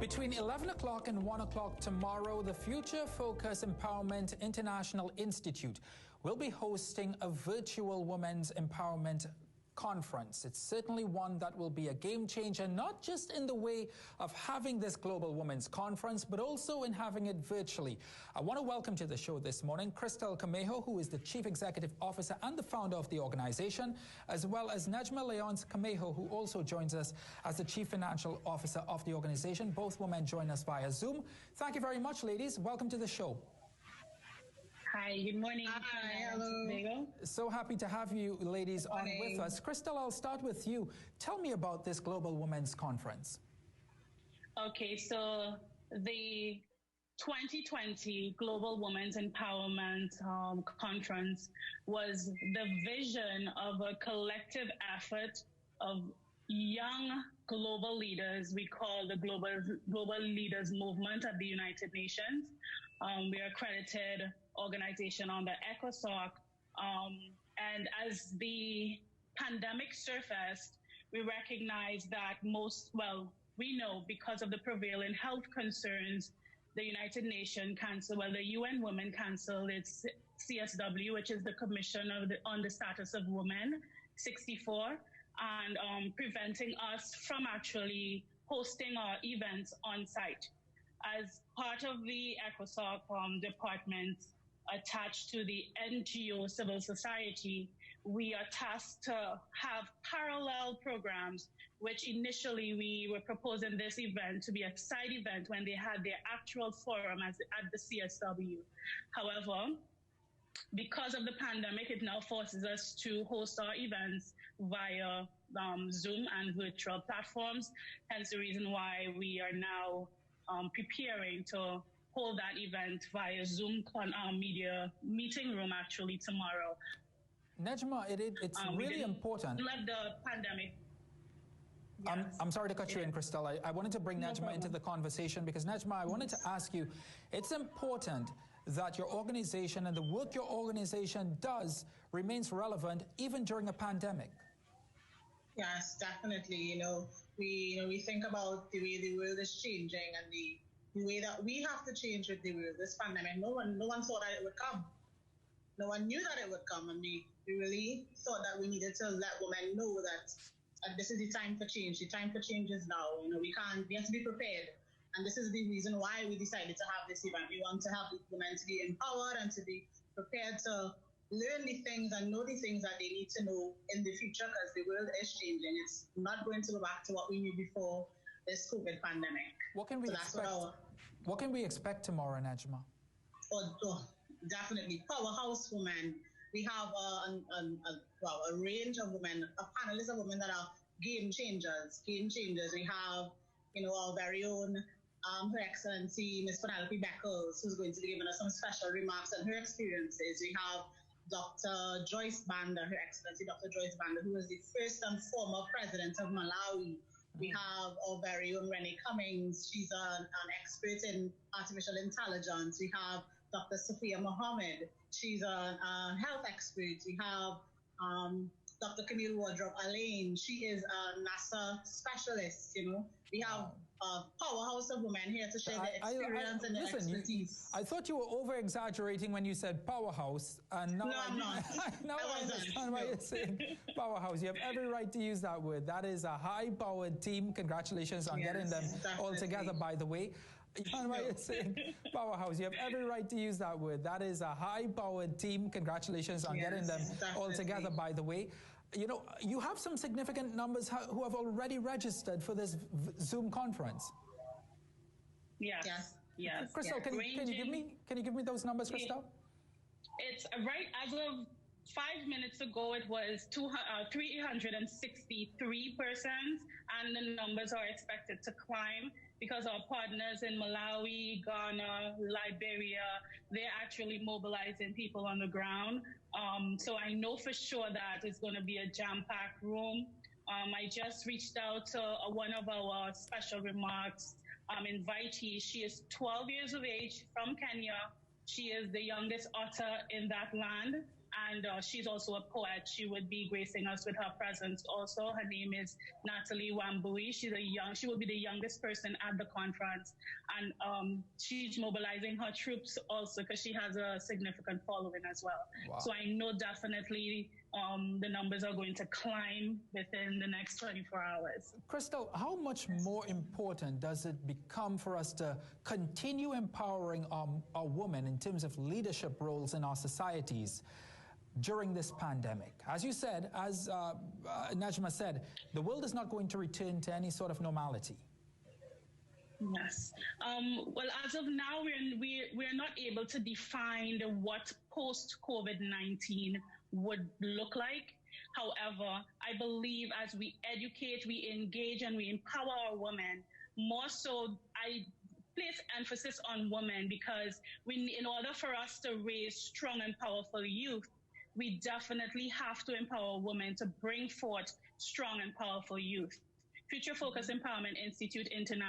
Between 11 o'clock and 1 o'clock tomorrow, the Future Focus Empowerment International Institute will be hosting a virtual women's empowerment conference. It's certainly one that will be a game changer, not just in the way of having this global women's conference, but also in having it virtually. I want to welcome to the show this morning Crystal Camejo, who is the Chief Executive Officer and the founder of the organization, as well as Nejma Leonce Camejo, who also joins us as the Chief Financial Officer of the organization. Both women join us via Zoom. Thank you very much, ladies. Welcome to the show. Hi, good morning. Hi, hello. So happy to have you ladies on with us. Crystal, I'll start with you. Tell me about this Global Women's Conference. Okay, so the 2020 Global Women's Empowerment Conference was the vision of a collective effort of young global leaders we call the Global Leaders Movement at the United Nations. We are accredited organization on the ECOSOC. And as the pandemic surfaced, we recognized that we know because of the prevailing health concerns, the United Nations the UN Women canceled its CSW, which is the Commission on the Status of Women, 64, and preventing us from actually hosting our events on site. As part of the ECOSOC department attached to the NGO civil society, we are tasked to have parallel programs, which initially we were proposing this event to be a side event when they had their actual forum at the CSW. However, because of the pandemic, it now forces us to host our events via Zoom and virtual platforms, hence the reason why we are now preparing to hold that event via Zoom media meeting room actually tomorrow. Nejma, it's really important. Let the pandemic. Yes. I'm sorry to cut you in, Crystal. I wanted to bring Nejma into the conversation because, Nejma, I wanted to ask you, it's important that your organization and the work your organization does remains relevant even during a pandemic. Yes, definitely. We think about the way the world is changing and the way that we have to change with the world. This pandemic, no one thought that it would come. No one knew that it would come, and we really thought that we needed to let women know that this is the time for change. The time for change is now. We have to be prepared. And this is the reason why we decided to have this event. We want to have women to be empowered and to be prepared to learn the things and know the things that they need to know in the future, because the world is changing. It's not going to go back to what we knew before this COVID pandemic. What can we expect? What can we expect tomorrow, Nejma? Definitely powerhouse women. We have a range of women, a panelist of women that are game changers. We have, our very own Her Excellency Ms. Penelope Beckles, who's going to be giving us some special remarks on her experiences. We have Dr. Joyce Banda, Her Excellency Dr. Joyce Banda, who was the first and former president of Malawi. We have our very own Renee Cummings. She's an expert in artificial intelligence. We have Dr. Sophia Mohammed. She's a health expert. We have Dr. Camille Wardrop-Alain. She is a NASA specialist. We have a powerhouse of women here to share their experience and their expertise. I thought you were over-exaggerating when you said powerhouse, and now I'm not. Now I understand why you're saying powerhouse. You have every right to use that word. That is a high-powered team. Congratulations on getting them all together, by the way. You know why you're saying powerhouse. You have every right to use that word. That is a high-powered team. Congratulations on getting them all together, by the way. You have some significant numbers who have already registered for this Zoom conference. Yes. Crystal, can you give me those numbers, Crystal? It's right as of 5 minutes ago. It was 363 persons, and the numbers are expected to climb because our partners in Malawi, Ghana, Liberia, they're actually mobilizing people on the ground. So I know for sure that it's going to be a jam-packed room. I just reached out to one of our special remarks invitees. She is 12 years of age, from Kenya. She is the youngest otter in that land. and she's also a poet. She would be gracing us with her presence also. Her name is Natalie Wambui. She will be the youngest person at the conference, and she's mobilizing her troops also because she has a significant following as well. Wow. So I know definitely the numbers are going to climb within the next 24 hours. Crystal, how much more important does it become for us to continue empowering our women in terms of leadership roles in our societies during this pandemic? As you said, as Nejma said, the world is not going to return to any sort of normality. Yes. Well, as of now, we're not able to define what post-COVID-19 would look like. However, I believe as we educate, we engage, and we empower our women, more so I place emphasis on women because in order for us to raise strong and powerful youth, we definitely have to empower women to bring forth strong and powerful youth. Future Focus Empowerment Institute International